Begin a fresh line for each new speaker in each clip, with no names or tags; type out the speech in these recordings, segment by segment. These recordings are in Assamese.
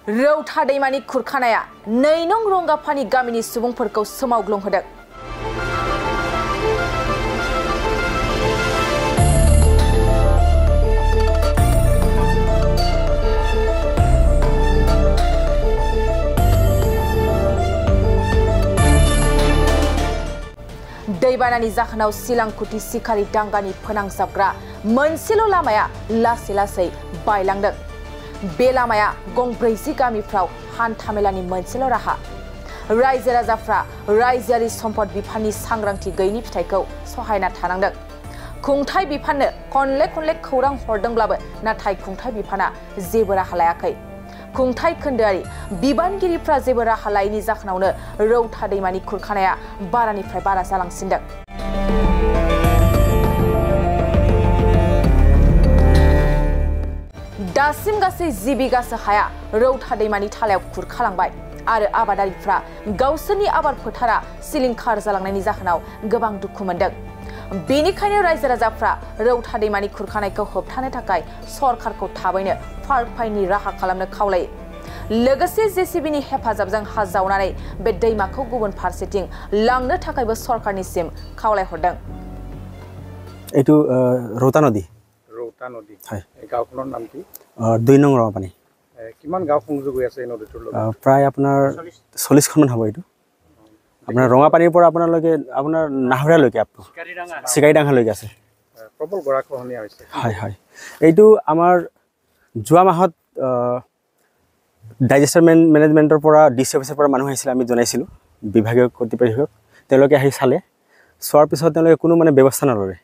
रौथा दैमानि खुरखानाया 2 नं रंगाफानि गामिनि सुबुंफोरखौ सोमावग्लुंहोदों। दैबानानि जाहोनाव सिलांकुटि सिखारि दांगानि फोनांजाबग्रा मोनसेल' लामाया लासै बायलांदों। बे लामाया गंब्रैजि गामिफ्राव हान्थामेलानि मोनसेल' राहा। रायजो राजाफ्रा रायजोआरि सम्पद बिफाननि सांग्रांथि गैयैनि फिथाइखौ सहायना थानांदों। खुंथाय बिफाननो खनले खौरां हरदोंब्लाबो नाथाय खुंथाय बिफाना जेबो राहा लायाखै। खुंथाय खोन्दोआरि बिबानगिरिफ्रा जेबो राहा लायैनि जाहोनावनो रौथा दैमानि खुरखानाया बारानिफ्राय बारा जालांसिनदों। दासिम गासै 10 बिगासो हाया रौथा दैमानि थालायाव खुरखालांबाय आरो आबादारिफ्रा गावसोरनि आबाद फोथारा सिलिंखार जालांनायनि जाहोनाव गोबां दुखु मोनदों। बेनिखायनो रायजो राजाफ्रा रौथा दैमानि खुरखानायखौ होबथानो थाखाय सरकारखौ थाबैनो फारफायनि राहा खालामनो खावलायो। लोगोसे जेसिबिनि हेफाजाबजों हा जावनानै बे दैमाखौ गुबुन फारसेथिं लांनो थाखायबो सरकारनिसिम खावलायहरदों।
एटु रौता नदी
হয় গাঁওখনৰ নাম কি?
2 নং ৰঙাপানী।
কিমান গাঁও সংযোগ হৈ আছে এই নদীটোৰ লগত?
প্ৰায় আপোনাৰ 40 খনমান হ'ব। এইটো আপোনাৰ ৰঙাপানীৰ পৰা আপোনালৈকে আপোনাৰ নাহৰীয়ালৈকে চিকাৰীডাঙালৈকে আছে।
প্ৰবল গৰাখহনীয়া হৈছে।
হয় এইটো আমাৰ যোৱা মাহত ডাইজেষ্টাৰ মেনেজমেণ্টৰ পৰা ডিচি অফিচৰ পৰা মানুহ আহিছিল। আমি জনাইছিলোঁ বিভাগীয় কৰ্তৃপক্ষক। তেওঁলোকে আহি চোৱাৰ পিছত তেওঁলোকে কোনো ব্যৱস্থা নল'লে।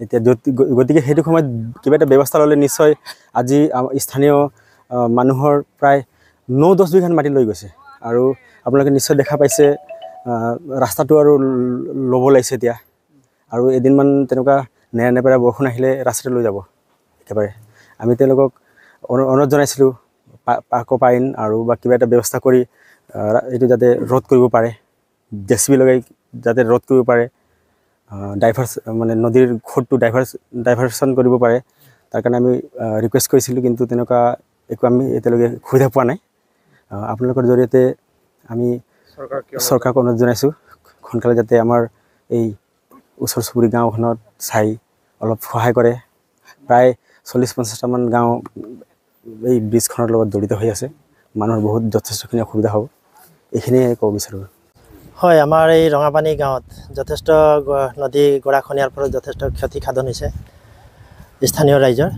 এতিয়া গতিকে সেইটো সময়ত কিবা এটা ব্যৱস্থা ল'লে নিশ্চয় আজি স্থানীয় মানুহৰ প্ৰায় 9-10 বিঘান মাটি লৈ গৈছে। আৰু আপোনালোকে নিশ্চয় দেখা পাইছে ৰাস্তাটো আৰু ল'ব লাগিছে এতিয়া। আৰু এদিনমান তেনেকুৱা নেৰানেপেৰা বৰষুণ আহিলে ৰাস্তাটো লৈ যাব একেবাৰে। আমি তেওঁলোকক অনুৰোধ জনাইছিলোঁ পাইন আৰু বা কিবা এটা ব্যৱস্থা কৰি এইটো যাতে ৰোধ কৰিব পাৰে, জেচিবি লগাই যাতে ৰোধ কৰিব পাৰে, নদীৰ সোঁতটো ডাইভাৰশ্যন কৰিব পাৰে। তাৰ কাৰণে আমি ৰিকুৱেষ্ট কৰিছিলোঁ, কিন্তু তেনেকুৱা একো আমি এতিয়ালৈকে সুবিধা পোৱা নাই। আপোনালোকৰ জৰিয়তে আমি চৰকাৰক অনুৰোধ জনাইছোঁ সোনকালে যাতে আমাৰ এই ওচৰ চুবুৰী গাঁওখনত চাই অলপ সহায় কৰে। প্ৰায় 40-50টামান গাঁও এই ব্ৰিজখনৰ লগত জড়িত হৈ আছে। মানুহৰ বহুত যথেষ্টখিনি অসুবিধা হ'ব। এইখিনিয়ে ক'ব বিচাৰোঁ।
হয়, আমাৰ এই ৰঙাপানী গাঁৱত যথেষ্ট নদী গৰাখহনীয়াৰ ফলত যথেষ্ট ক্ষতি সাধন হৈছে স্থানীয় ৰাইজৰ।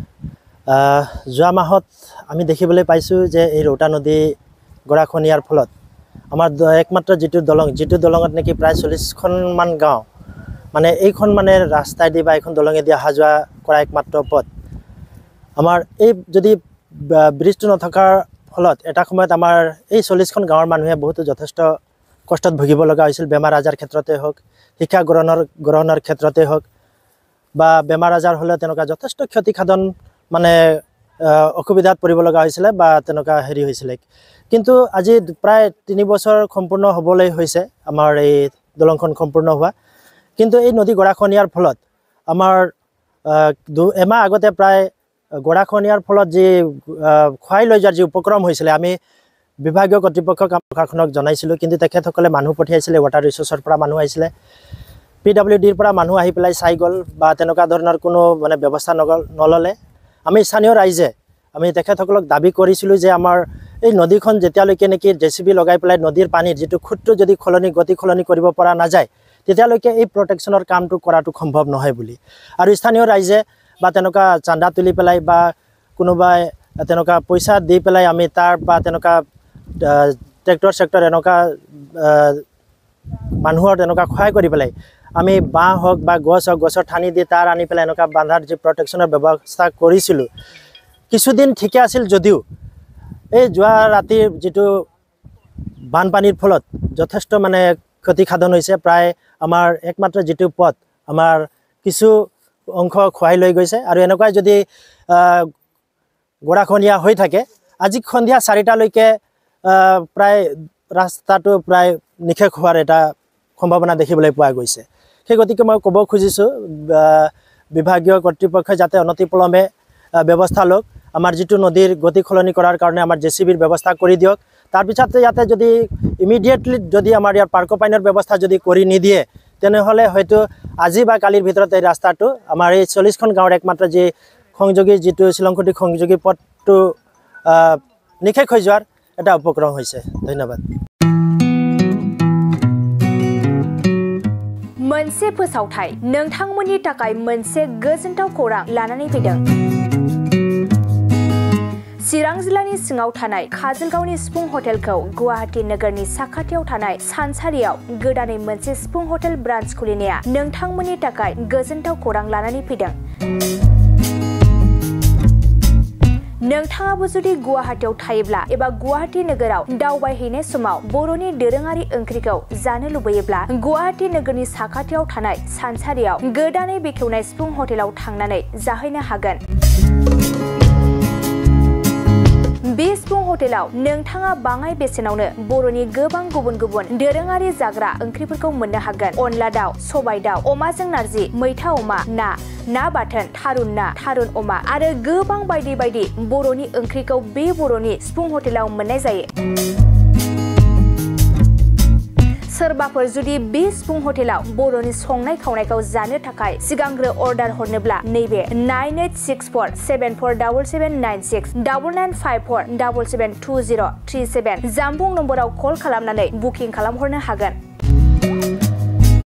যোৱা মাহত আমি দেখিবলৈ পাইছোঁ যে এই ৰৌতা নদী গৰাখহনীয়াৰ ফলত আমাৰ একমাত্ৰ যিটো দলঙত নেকি প্ৰায় 40খনমান গাঁও এইখন ৰাস্তাইদি বা এইখন দলঙেদি অহা যোৱা কৰা একমাত্ৰ পথ। আমাৰ এই যদি ব্ৰিজটো নথকাৰ ফলত এটা সময়ত আমাৰ এই 40খন গাঁৱৰ মানুহে বহুতো যথেষ্ট কষ্টত ভুগিব লগা হৈছিল। বেমাৰ আজাৰ ক্ষেত্ৰতে হওক, শিক্ষা গ্ৰহণৰ ক্ষেত্ৰতে হওক, বা বেমাৰ আজাৰ হ'লে তেনেকুৱা যথেষ্ট ক্ষতিসাধন অসুবিধাত পৰিব লগা হৈছিলে বা তেনেকুৱা হৈছিলে। কিন্তু আজি প্ৰায় 3 বছৰ সম্পূৰ্ণ হ'বলৈ হৈছে আমাৰ এই দলংখন সম্পূৰ্ণ হোৱা। কিন্তু এই নদী গৰাখহনীয়াৰ ফলত আমাৰ এমাহ আগতে প্ৰায় গৰাখহনীয়াৰ ফলত যি খুৱাই লৈ যোৱাৰ যি উপক্ৰম হৈছিলে, আমি বিভাগীয় কৰ্তৃপক্ষক প্ৰশাসনক জনাইছিলোঁ। কিন্তু তেখেতসকলে মানুহ পঠিয়াইছিলে, ৱাটাৰ ৰিচোৰ্চৰ পৰা মানুহ আহিছিলে, PWDৰ পৰা মানুহ আহি পেলাই চাই গ'ল বা তেনেকুৱা ধৰণৰ কোনো ব্যৱস্থা নল'লে। আমি স্থানীয় ৰাইজে আমি তেখেতসকলক দাবী কৰিছিলোঁ যে আমাৰ এই নদীখন যেতিয়ালৈকে নেকি জেচিবি লগাই পেলাই নদীৰ পানীৰ যিটো খুঁতটো যদি গতি সলনি কৰিব পৰা নাযায়, তেতিয়ালৈকে এই প্ৰটেকশ্যনৰ কামটো কৰাটো সম্ভৱ নহয় বুলি। আৰু স্থানীয় ৰাইজে বা তেনেকুৱা চান্দা তুলি পেলাই বা কোনোবাই তেনেকুৱা পইচা দি পেলাই আমি তাৰ বা তেনেকুৱা ট্ৰেক্টৰ এনেকুৱা মানুহৰ তেনেকুৱা সহায় কৰি পেলাই আমি বাঁহ হওক বা গছ হওক, গছৰ ঠানি দি তাৰ আনি পেলাই এনেকুৱা বান্ধাৰ যি প্ৰটেকশ্যনৰ ব্যৱস্থা কৰিছিলোঁ। কিছুদিন ঠিকে আছিল যদিও এই যোৱা ৰাতিৰ যিটো বানপানীৰ ফলত যথেষ্ট ক্ষতিসাধন হৈছে। প্ৰায় আমাৰ একমাত্ৰ যিটো পথ আমাৰ কিছু অংশ খুৱাই লৈ গৈছে। আৰু এনেকুৱাই যদি গৰাখহনীয়া হৈ থাকে, আজি সন্ধিয়া 4টালৈকে প্ৰায় ৰাস্তাটো প্ৰায় নিশেষ হোৱাৰ এটা সম্ভাৱনা দেখিবলৈ পোৱা গৈছে। সেই গতিকে মই ক'ব খুজিছোঁ বিভাগীয় কৰ্তৃপক্ষই যাতে অনতিপলমে ব্যৱস্থা লওক আমাৰ যিটো নদীৰ গতি সলনি কৰাৰ কাৰণে আমাৰ জেচিবিৰ ব্যৱস্থা কৰি দিয়ক তাৰ পিছতে ইয়াতে যদি ইমিডিয়েটলি যদি আমাৰ ইয়াৰ পাৰ্কোপাইনৰ ব্যৱস্থা যদি কৰি নিদিয়ে তেনেহ'লে হয়তো আজি বা কালিৰ ভিতৰত এই ৰাস্তাটো আমাৰ এই 40খন গাঁৱৰ একমাত্ৰ যি সংযোগী যিটো শিলংখুটি সংযোগী পথটো নিখেষ হৈ যোৱাৰ এটা উপক্ৰম হৈছে ধন্যবাদ
मोनसे फोसावथाय नोंथांमोननि थाखाय मोनसे गोजोनथाव खौरां लानानै फैदों चिरां जिल्लानि सिङाव थानाय काजलगावनि सिफुं हटेलखौ गुवाहाटी नोगोरनि साखाथियाव थानाय सानसारियाव गोदानै मोनसे सिफुं हटेल ब्रान्च खुलिनाया नोंथांमोननि थाखाय गोजोनथाव खौरां लानानै फैदों नोंथाङाबो जुदि गुवाहाटीयाव थायोब्ला एबा गुवाहाटी नोगोराव दावबायहैनाय समाव बर'नि दोरोङारि ओंख्रिखौ जानो लुबैयोब्ला गुवाहाटी नोगोरनि साखाथियाव थानाय सानसारियाव गोदानै बेखेवनाय सिफुं हटेलाव थांनानै जाहैनो हागोन बे सिफुं हटेलाव नोंथाङा बाङाय बेसेनावनो बर'नि गोबां गुबुन गुबुन दोरोङारि जाग्रा ओंख्रिफोरखौ मोननो हागोन अनला दाउ सबाय दाउ अमाजों नारजि मैथा अमा ना बाथोन थारुन अमा आरो गोबां बायदि बायदि बर'नि ओंख्रिखौ बे बर'नि सिफुं हटेलाव मोननाय जायो सोरबाफोर जुदि बे सिफुं हटेलाव बर'नि संनाय खावनायखौ जानो थाखाय सिगांग्रो अर्डार हरनोब्ला नैबे 9864747796 9954772037 जामबुं नम्बराव कल खालामनानै बुकिं खालामहरनो हागोन